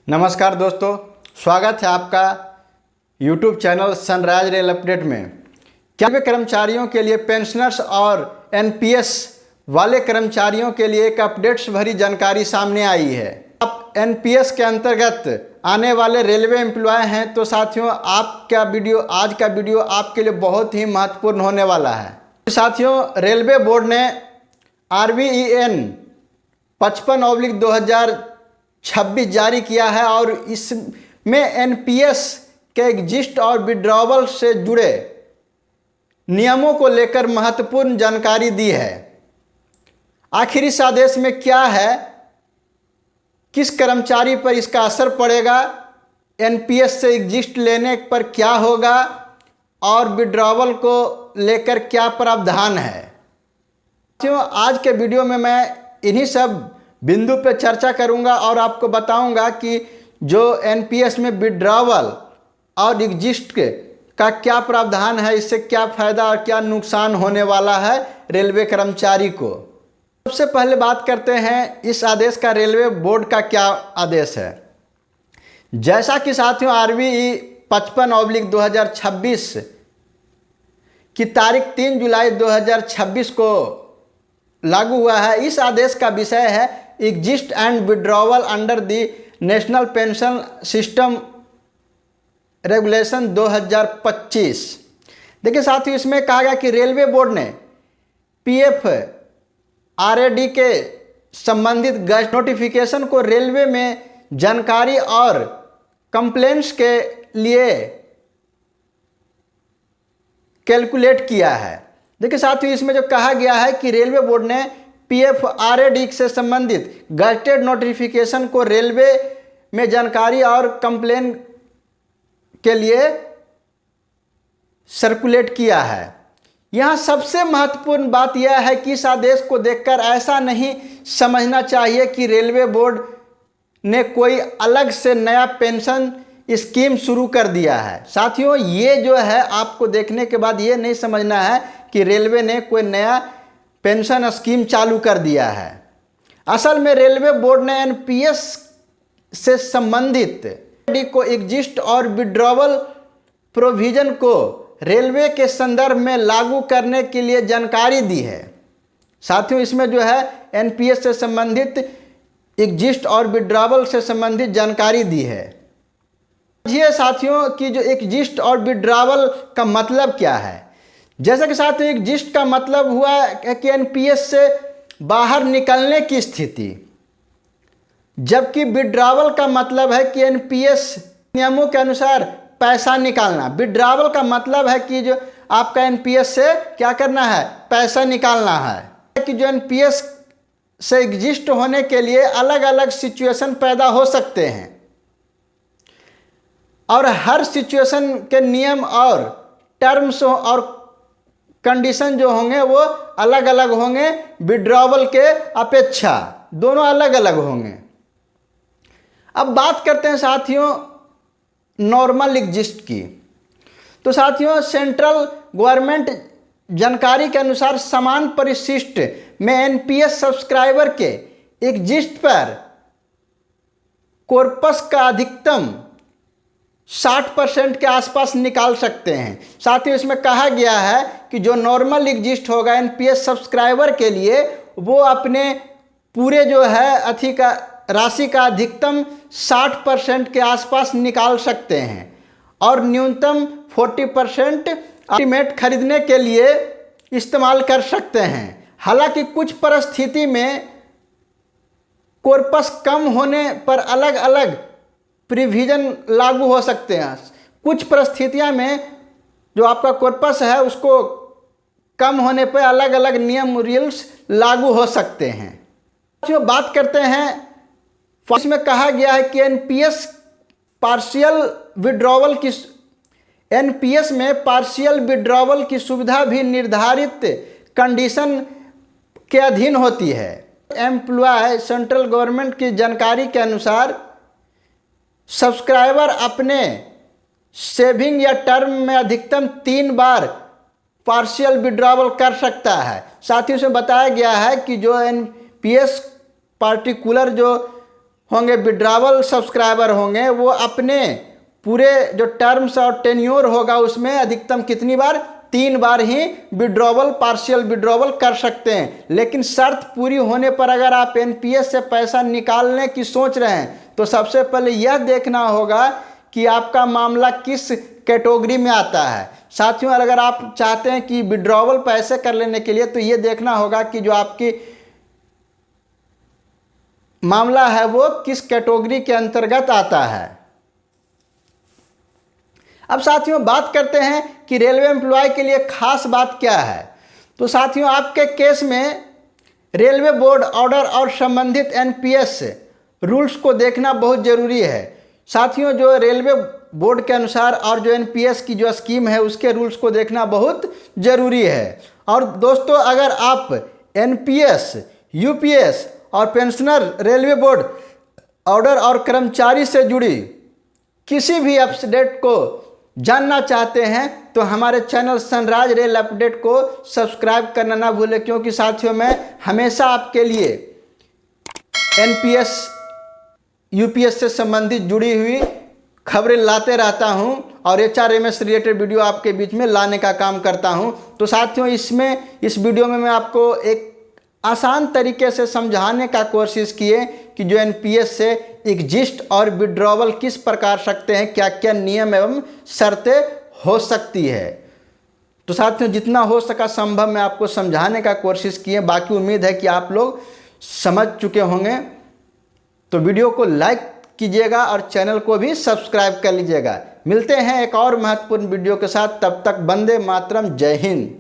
नमस्कार दोस्तों, स्वागत है आपका YouTube channel sunrise rail update में। क्या कर्मचारियों के लिए पेंशनर्स और NPS वाले कर्मचारियों के लिए एक अपडेट्स भरी जानकारी सामने आई है। आप NPS के अंतर्गत आने वाले रेलवे एम्प्लॉय हैं तो साथियों आज का वीडियो आपके लिए बहुत ही महत्वपूर्ण होने वाला है। साथियों, रेलवे बोर्ड ने RVEN 55/2026 जारी किया है और इसमें NPS के एग्जिस्ट और विड्रॉवल से जुड़े नियमों को लेकर महत्वपूर्ण जानकारी दी है। आखिर इस आदेश में क्या है, किस कर्मचारी पर इसका असर पड़ेगा, NPS से एग्जिस्ट लेने पर क्या होगा और विड्रॉवल को लेकर क्या प्रावधान है। आज के वीडियो में मैं इन्हीं सब बिंदु पर चर्चा करूंगा और आपको बताऊंगा कि जो NPS में विड्रॉवल और एग्जिस्ट का क्या प्रावधान है, इससे क्या फ़ायदा और क्या नुकसान होने वाला है रेलवे कर्मचारी को। सबसे पहले बात करते हैं इस आदेश का, रेलवे बोर्ड का क्या आदेश है। जैसा कि साथियों RVE 55/2026 की तारीख 3 जुलाई 2026 को लागू हुआ है। इस आदेश का विषय है exist and withdrawal under the national pension system regulation 2025। देखिए साथियों, इसमें कहा गया कि रेलवे बोर्ड ने PF RAD के संबंधित गैजेट नोटिफिकेशन को रेलवे में जानकारी और कंप्लेंट्स के लिए कैलकुलेट किया है। देखिए साथियों, इसमें जो कहा गया है कि रेलवे बोर्ड ने PF RAD से संबंधित गजेटेड नोटिफिकेशन को रेलवे में जानकारी और कंप्लेन के लिए सर्कुलेट किया है। यहाँ सबसे महत्वपूर्ण बात यह है कि इस आदेश को देखकर ऐसा नहीं समझना चाहिए कि रेलवे बोर्ड ने कोई अलग से नया पेंशन स्कीम शुरू कर दिया है। साथियों, ये जो है आपको देखने के बाद ये नहीं समझना है कि रेलवे ने कोई नया पेंशन स्कीम चालू कर दिया है। असल में रेलवे बोर्ड ने NPS से संबंधित को एग्जिस्ट और विड्रॉवल प्रोविजन को रेलवे के संदर्भ में लागू करने के लिए जानकारी दी है। साथियों, इसमें जो है NPS से संबंधित एग्जिस्ट और विड्रॉवल से संबंधित जानकारी दी है। ये साथियों कि जो एग्जिस्ट और विड्रॉवल का मतलब क्या है। जैसा कि साथियों एग्जिस्ट का मतलब हुआ है कि NPS से बाहर निकलने की स्थिति, जबकि विड्रॉवल का मतलब है कि NPS नियमों के अनुसार पैसा निकालना। विड्रॉवल का मतलब है कि जो आपका NPS से क्या करना है, पैसा निकालना है। कि जो NPS से एग्जिस्ट होने के लिए अलग अलग सिचुएशन पैदा हो सकते हैं और हर सिचुएशन के नियम और टर्म्स और कंडीशन जो होंगे वो अलग अलग होंगे। विड्रॉवल के अपेक्षा दोनों अलग अलग होंगे। अब बात करते हैं साथियों नॉर्मल एग्जिस्ट की। तो साथियों, सेंट्रल गवर्नमेंट जानकारी के अनुसार समान परिशिष्ट में NPS सब्सक्राइबर के एग्जिस्ट पर कॉर्पस का अधिकतम 60% के आसपास निकाल सकते हैं। साथियों, इसमें कहा गया है कि जो नॉर्मल एग्जिस्ट होगा NPS सब्सक्राइबर के लिए, वो अपने पूरे जो है राशि का अधिकतम 60% के आसपास निकाल सकते हैं और न्यूनतम 40% अल्टीमेट खरीदने के लिए इस्तेमाल कर सकते हैं। हालांकि कुछ परिस्थिति में कॉर्पस कम होने पर अलग अलग प्रोविजन लागू हो सकते हैं। कुछ परिस्थितियों में जो आपका कॉर्पस है उसको कम होने पर अलग अलग नियम रूल्स लागू हो सकते हैं। जो बात करते हैं, इसमें कहा गया है कि NPS में पार्शियल विड्रॉवल की सुविधा भी निर्धारित कंडीशन के अधीन होती है। एम्प्लॉय सेंट्रल गवर्नमेंट की जानकारी के अनुसार सब्सक्राइबर अपने सेविंग या टर्म में अधिकतम 3 बार पार्शियल विड्रॉवल कर सकता है। साथ ही उसमें बताया गया है कि जो NPS पार्टिकुलर जो होंगे, विड्रावल सब्सक्राइबर होंगे, वो अपने पूरे जो टर्म्स और टेन्योर होगा उसमें अधिकतम कितनी बार, 3 बार ही विड्रॉवल, पार्शियल विड्रॉवल कर सकते हैं। लेकिन शर्त पूरी होने पर अगर आप एनपीएस से पैसा निकालने की सोच रहे हैं तो सबसे पहले यह देखना होगा कि आपका मामला किस कैटेगरी में आता है। साथियों, अगर आप चाहते हैं कि विड्रॉवल पैसे कर लेने के लिए तो ये देखना होगा कि जो आपकी मामला है वो किस कैटेगरी के अंतर्गत आता है। अब साथियों बात करते हैं कि रेलवे एम्प्लॉय के लिए खास बात क्या है। तो साथियों, आपके केस में रेलवे बोर्ड ऑर्डर और संबंधित एनपीएस रूल्स को देखना बहुत ज़रूरी है। साथियों, जो रेलवे बोर्ड के अनुसार और जो एनपीएस की जो स्कीम है उसके रूल्स को देखना बहुत ज़रूरी है। और दोस्तों, अगर आप एनपीएस, यूपीएस और पेंशनर रेलवे बोर्ड ऑर्डर और कर्मचारी से जुड़ी किसी भी अपडेट को जानना चाहते हैं तो हमारे चैनल सनराइज रेल अपडेट को सब्सक्राइब करना ना भूलें, क्योंकि साथियों मैं हमेशा आपके लिए एनपीएस, यूपीएस से संबंधित जुड़ी हुई खबरें लाते रहता हूं और एचआरएमएस रिलेटेड वीडियो आपके बीच में लाने का काम करता हूं। तो साथियों, इस वीडियो में मैं आपको एक आसान तरीके से समझाने का कोशिश किए कि जो एनपीएस से एग्जिस्ट और विड्रॉवल किस प्रकार सकते हैं, क्या क्या नियम एवं शर्तें हो सकती है। तो साथियों, जितना हो सका संभव मैं आपको समझाने का कोशिश किए। बाकी उम्मीद है कि आप लोग समझ चुके होंगे। तो वीडियो को लाइक कीजिएगा और चैनल को भी सब्सक्राइब कर लीजिएगा। मिलते हैं एक और महत्वपूर्ण वीडियो के साथ, तब तक वंदे मातरम, जय हिंद।